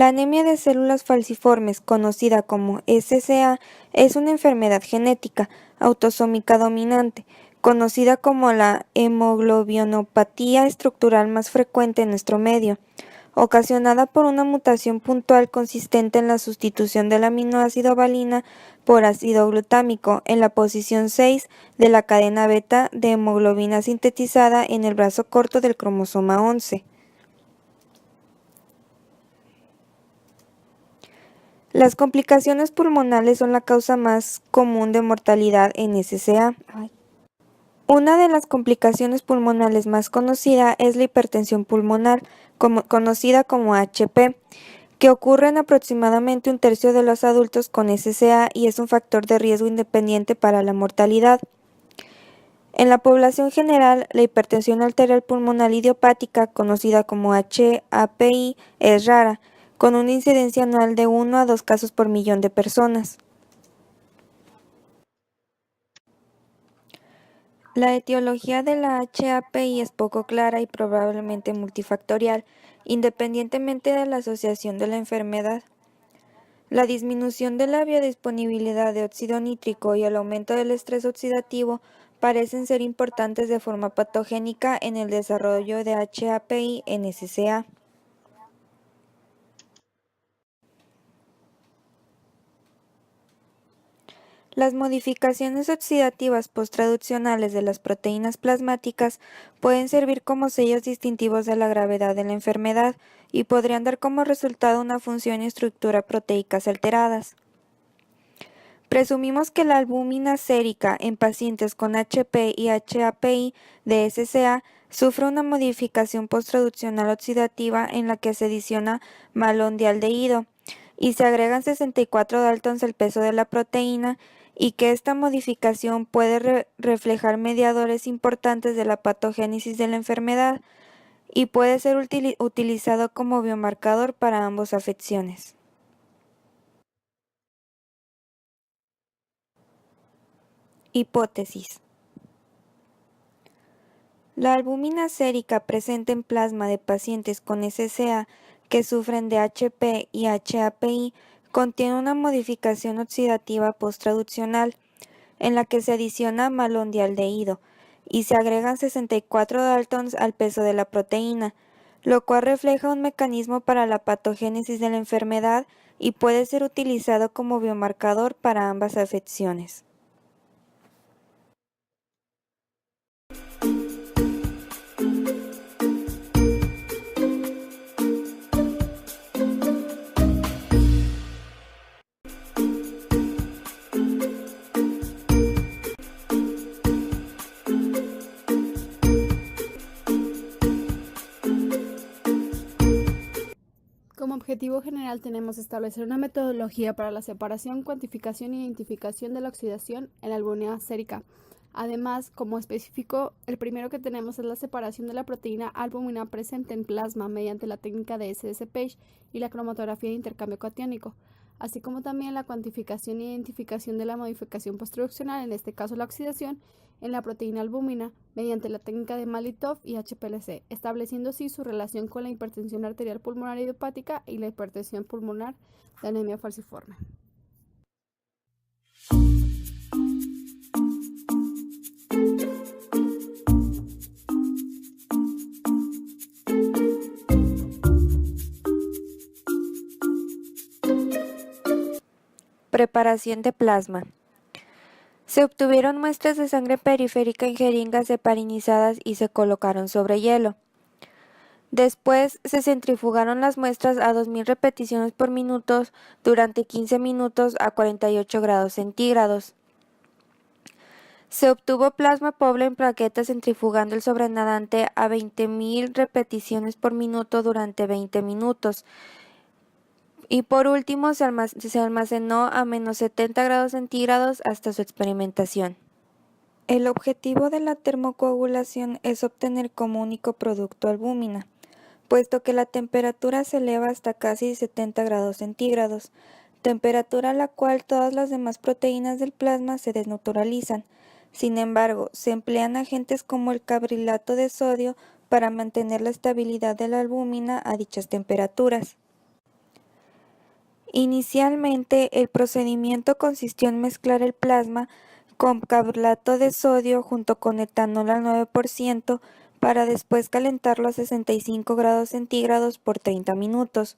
La anemia de células falciformes, conocida como SCA, es una enfermedad genética autosómica dominante, conocida como la hemoglobinopatía estructural más frecuente en nuestro medio, ocasionada por una mutación puntual consistente en la sustitución del aminoácido valina por ácido glutámico en la posición 6 de la cadena beta de hemoglobina sintetizada en el brazo corto del cromosoma 11. Las complicaciones pulmonales son la causa más común de mortalidad en SCA. Una de las complicaciones pulmonales más conocida es la hipertensión pulmonar, conocida como HP, que ocurre en aproximadamente un tercio de los adultos con SCA y es un factor de riesgo independiente para la mortalidad. En la población general, la hipertensión arterial pulmonar idiopática, conocida como HAPI, es rara, con una incidencia anual de 1 a 2 casos por millón de personas. La etiología de la HAPI es poco clara y probablemente multifactorial, independientemente de la asociación de la enfermedad. La disminución de la biodisponibilidad de óxido nítrico y el aumento del estrés oxidativo parecen ser importantes de forma patogénica en el desarrollo de HAPI en SCA. Las modificaciones oxidativas posttraduccionales de las proteínas plasmáticas pueden servir como sellos distintivos de la gravedad de la enfermedad y podrían dar como resultado una función y estructura proteicas alteradas. Presumimos que la albúmina sérica en pacientes con HP y HAPI de SCA sufre una modificación posttraduccional oxidativa en la que se adiciona malondialdehído y se agregan 64 daltons al peso de la proteína, y que esta modificación puede reflejar mediadores importantes de la patogénesis de la enfermedad y puede ser utilizado como biomarcador para ambas afecciones. Hipótesis. La albúmina sérica presente en plasma de pacientes con SCA que sufren de HP y HAPI contiene una modificación oxidativa posttraduccional en la que se adiciona malondialdehído y se agregan 64 daltons al peso de la proteína, lo cual refleja un mecanismo para la patogénesis de la enfermedad y puede ser utilizado como biomarcador para ambas afecciones. Como objetivo general tenemos establecer una metodología para la separación, cuantificación e identificación de la oxidación en la albúmina sérica. Además, como específico, el primero que tenemos es la separación de la proteína albúmina presente en plasma mediante la técnica de SDS-Page y la cromatografía de intercambio catiónico, así como también la cuantificación e identificación de la modificación posttraduccional, en este caso la oxidación, en la proteína albúmina mediante la técnica de Malitov y HPLC, estableciendo así su relación con la hipertensión arterial pulmonar idiopática y la hipertensión pulmonar de anemia falciforme. Preparación de plasma. Se obtuvieron muestras de sangre periférica en jeringas heparinizadas y se colocaron sobre hielo. Después se centrifugaron las muestras a 2000 repeticiones por minuto durante 15 minutos a 48 grados centígrados. Se obtuvo plasma pobre en plaquetas centrifugando el sobrenadante a 20.000 repeticiones por minuto durante 20 minutos. Y por último se almacenó a menos 70 grados centígrados hasta su experimentación. El objetivo de la termocoagulación es obtener como único producto albúmina, puesto que la temperatura se eleva hasta casi 70 grados centígrados, temperatura a la cual todas las demás proteínas del plasma se desnaturalizan. Sin embargo, se emplean agentes como el carbohidrato de sodio para mantener la estabilidad de la albúmina a dichas temperaturas. Inicialmente, el procedimiento consistió en mezclar el plasma con carbonato de sodio junto con etanol al 9% para después calentarlo a 65 grados centígrados por 30 minutos.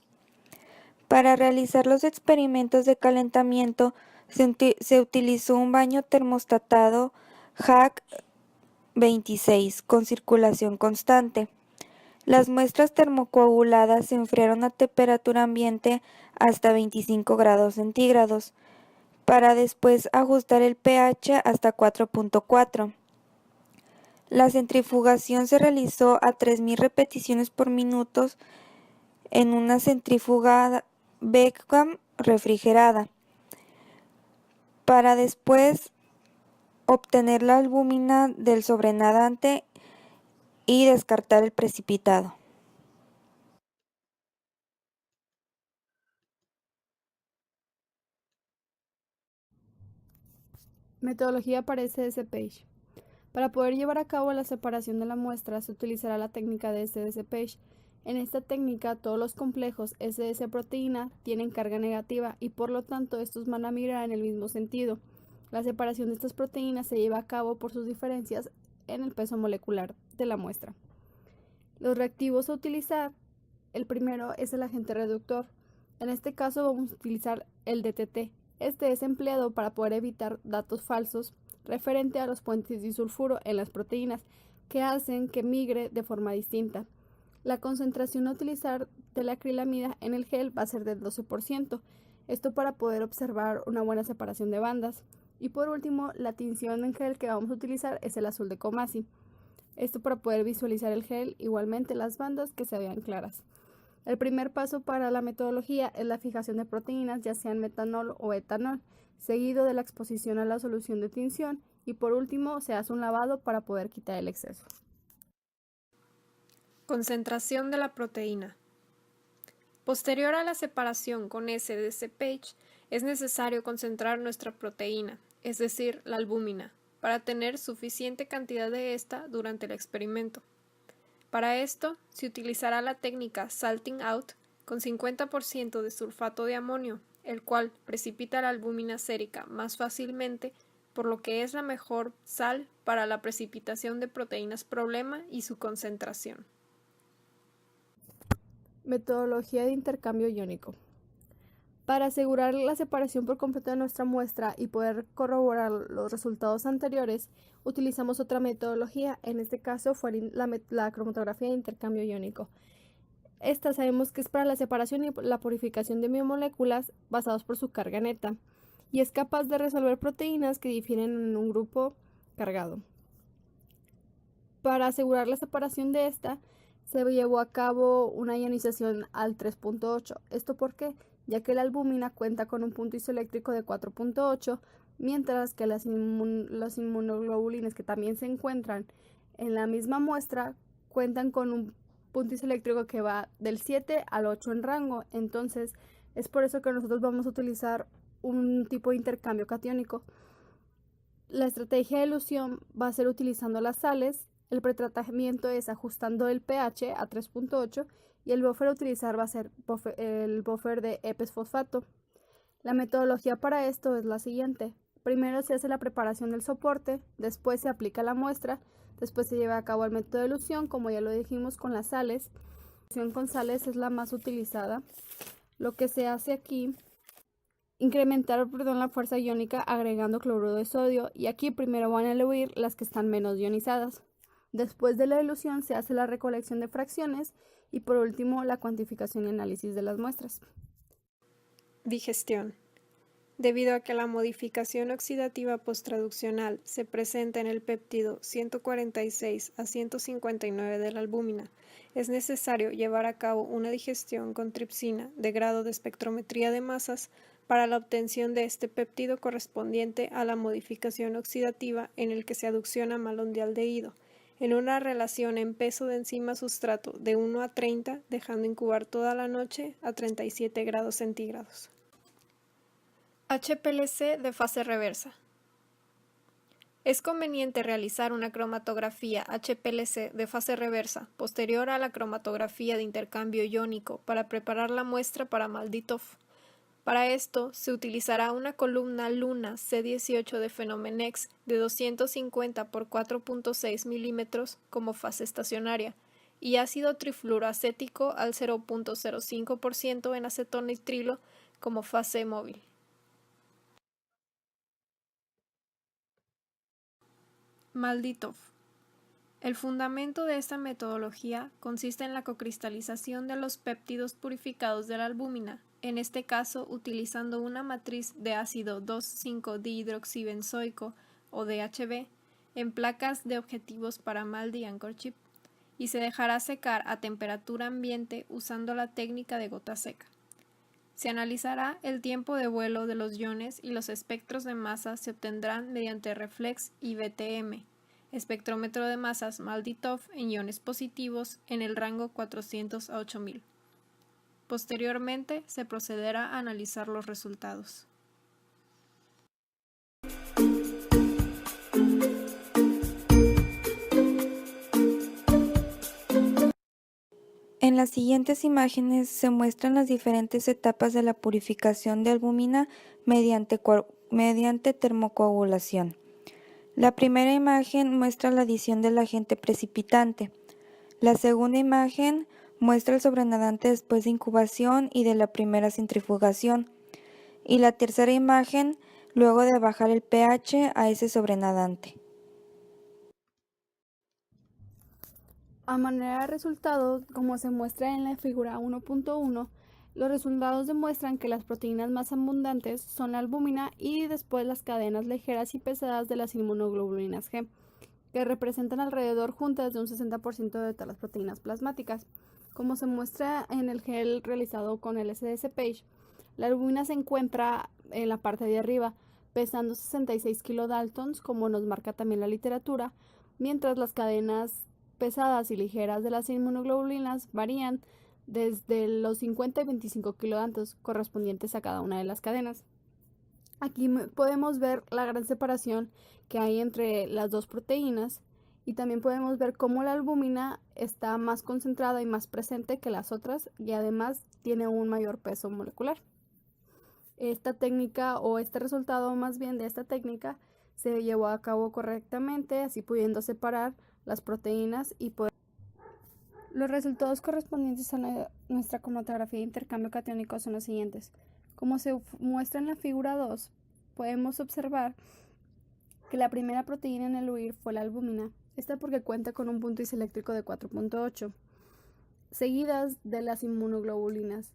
Para realizar los experimentos de calentamiento, se utilizó un baño termostatado HAC 26 con circulación constante. Las muestras termocoaguladas se enfriaron a temperatura ambiente hasta 25 grados centígrados, para después ajustar el pH hasta 4.4. La centrifugación se realizó a 3000 repeticiones por minuto en una centrífuga Beckman refrigerada, para después obtener la albúmina del sobrenadante y descartar el precipitado. Metodología para SDSPage. Para poder llevar a cabo la separación de la muestra se utilizará la técnica de SDSPage. En esta técnica todos los complejos SDS proteína tienen carga negativa y por lo tanto estos van a migrar en el mismo sentido. La separación de estas proteínas se lleva a cabo por sus diferencias en el peso molecular de la muestra. Los reactivos a utilizar, el primero es el agente reductor. En este caso vamos a utilizar el DTT. Este es empleado para poder evitar datos falsos referente a los puentes disulfuro en las proteínas que hacen que migre de forma distinta. La concentración a utilizar de la acrilamida en el gel va a ser del 12%, esto para poder observar una buena separación de bandas. Y por último, la tinción en gel que vamos a utilizar es el azul de Comasi. Esto para poder visualizar el gel, igualmente las bandas que se vean claras. El primer paso para la metodología es la fijación de proteínas, ya sean metanol o etanol, seguido de la exposición a la solución de tinción y por último se hace un lavado para poder quitar el exceso. Concentración de la proteína. Posterior a la separación con SDSPage, es necesario concentrar nuestra proteína, es decir, la albúmina, para tener suficiente cantidad de esta durante el experimento. Para esto, se utilizará la técnica salting out con 50% de sulfato de amonio, el cual precipita la albúmina sérica más fácilmente, por lo que es la mejor sal para la precipitación de proteínas problema y su concentración. Metodología de intercambio iónico. Para asegurar la separación por completo de nuestra muestra y poder corroborar los resultados anteriores, utilizamos otra metodología, en este caso fue la cromatografía de intercambio iónico. Esta sabemos que es para la separación y la purificación de biomoléculas basados por su carga neta, y es capaz de resolver proteínas que difieren en un grupo cargado. Para asegurar la separación de esta, se llevó a cabo una ionización al 3.8. ¿Esto por qué? Ya que la albúmina cuenta con un punto isoeléctrico de 4.8, mientras que los inmunoglobulines que también se encuentran en la misma muestra cuentan con un punto isoeléctrico que va del 7 al 8 en rango. Entonces, es por eso que nosotros vamos a utilizar un tipo de intercambio catiónico. La estrategia de elución va a ser utilizando las sales. El pretratamiento es ajustando el pH a 3.8 y el buffer a utilizar va a ser el buffer de EPES fosfato. La metodología para esto es la siguiente. Primero se hace la preparación del soporte, después se aplica la muestra, después se lleva a cabo el método de elución, como ya lo dijimos con las sales. La elución con sales es la más utilizada. Lo que se hace aquí, incrementar la fuerza iónica agregando cloruro de sodio, y aquí primero van a eluir las que están menos ionizadas. Después de la elución se hace la recolección de fracciones y por último la cuantificación y análisis de las muestras. Digestión. Debido a que la modificación oxidativa posttraduccional se presenta en el péptido 146 a 159 de la albúmina, es necesario llevar a cabo una digestión con tripsina de grado de espectrometría de masas para la obtención de este péptido correspondiente a la modificación oxidativa en el que se aducciona malondialdehído, en una relación en peso de enzima sustrato de 1 a 30, dejando incubar toda la noche a 37 grados centígrados. HPLC de fase reversa. Es conveniente realizar una cromatografía HPLC de fase reversa posterior a la cromatografía de intercambio iónico para preparar la muestra para MALDI-TOF. Para esto se utilizará una columna Luna C18 de Phenomenex de 250 por 4.6 milímetros como fase estacionaria y ácido trifluoroacético al 0.05% en acetonitrilo como fase móvil. Malditov. El fundamento de esta metodología consiste en la cocristalización de los péptidos purificados de la albúmina, en este caso utilizando una matriz de ácido 2,5-dihidroxibenzoico o DHB en placas de objetivos para MALDI Anchor Chip, y se dejará secar a temperatura ambiente usando la técnica de gota seca. Se analizará el tiempo de vuelo de los iones y los espectros de masa se obtendrán mediante reflex y BTM, espectrómetro de masas Malditov en iones positivos en el rango 400 a 8000. Posteriormente se procederá a analizar los resultados. En las siguientes imágenes se muestran las diferentes etapas de la purificación de albúmina mediante termocoagulación. La primera imagen muestra la adición del agente precipitante. La segunda imagen muestra el sobrenadante después de incubación y de la primera centrifugación. Y la tercera imagen luego de bajar el pH a ese sobrenadante. A manera de resultado, como se muestra en la figura 1.1, los resultados demuestran que las proteínas más abundantes son la albúmina y después las cadenas ligeras y pesadas de las inmunoglobulinas G, que representan alrededor juntas de un 60% de todas las proteínas plasmáticas. Como se muestra en el gel realizado con el SDS-Page, la albúmina se encuentra en la parte de arriba, pesando 66 kilodaltons, como nos marca también la literatura, mientras las cadenas pesadas y ligeras de las inmunoglobulinas varían desde los 50 y 25 kilodaltons correspondientes a cada una de las cadenas. Aquí podemos ver la gran separación que hay entre las dos proteínas y también podemos ver cómo la albúmina está más concentrada y más presente que las otras y además tiene un mayor peso molecular. Esta técnica o este resultado más bien de esta técnica se llevó a cabo correctamente, así pudiendo separar las proteínas y poder. Los resultados correspondientes a nuestra cromatografía de intercambio catiónico son los siguientes. Como se muestra en la figura 2, podemos observar que la primera proteína en eluir fue la albúmina, esta porque cuenta con un punto iseléctrico de 4.8, seguidas de las inmunoglobulinas,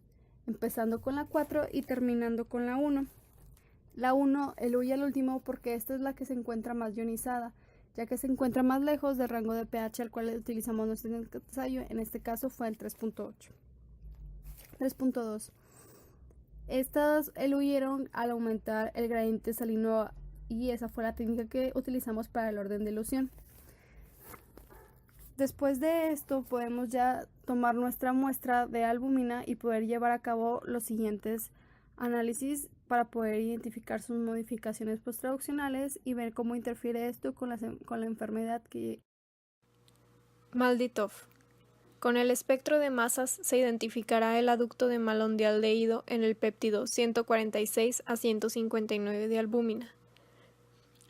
empezando con la 4 y terminando con la 1. La 1 eluye al último porque esta es la que se encuentra más ionizada, ya que se encuentra más lejos del rango de pH al cual utilizamos nuestro ensayo, en este caso fue el 3.8. 3.2. Estas eluyeron al aumentar el gradiente salino y esa fue la técnica que utilizamos para el orden de elusión. Después de esto podemos ya tomar nuestra muestra de albúmina y poder llevar a cabo los siguientes análisis para poder identificar sus modificaciones posttraduccionales y ver cómo interfiere esto con la enfermedad que. Malditov. Con el espectro de masas se identificará el aducto de malondialdehído en el péptido 146 a 159 de albúmina.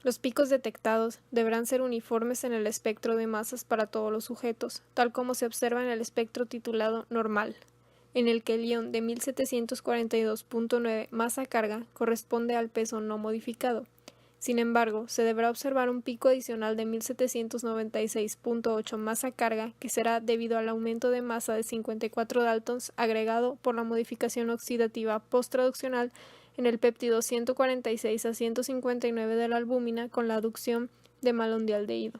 Los picos detectados deberán ser uniformes en el espectro de masas para todos los sujetos, tal como se observa en el espectro titulado normal, en el que el ion de 1742.9 masa-carga corresponde al peso no modificado. Sin embargo, se deberá observar un pico adicional de 1796.8 masa-carga que será debido al aumento de masa de 54 daltons agregado por la modificación oxidativa posttraduccional en el péptido 146 a 159 de la albúmina con la aducción de malondialdehído.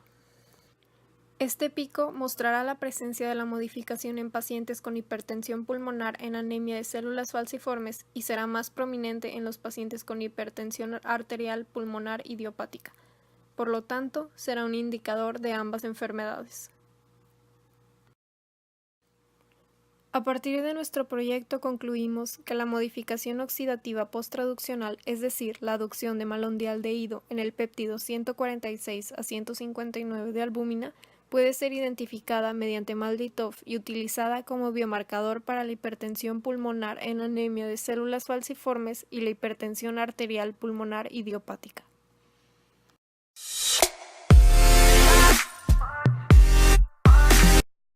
Este pico mostrará la presencia de la modificación en pacientes con hipertensión pulmonar en anemia de células falciformes y será más prominente en los pacientes con hipertensión arterial pulmonar idiopática. Por lo tanto, será un indicador de ambas enfermedades. A partir de nuestro proyecto concluimos que la modificación oxidativa posttraduccional, es decir, la aducción de malondialdehído en el péptido 146 a 159 de albúmina, Puede ser identificada mediante MALDI-TOF y utilizada como biomarcador para la hipertensión pulmonar en anemia de células falciformes y la hipertensión arterial pulmonar idiopática.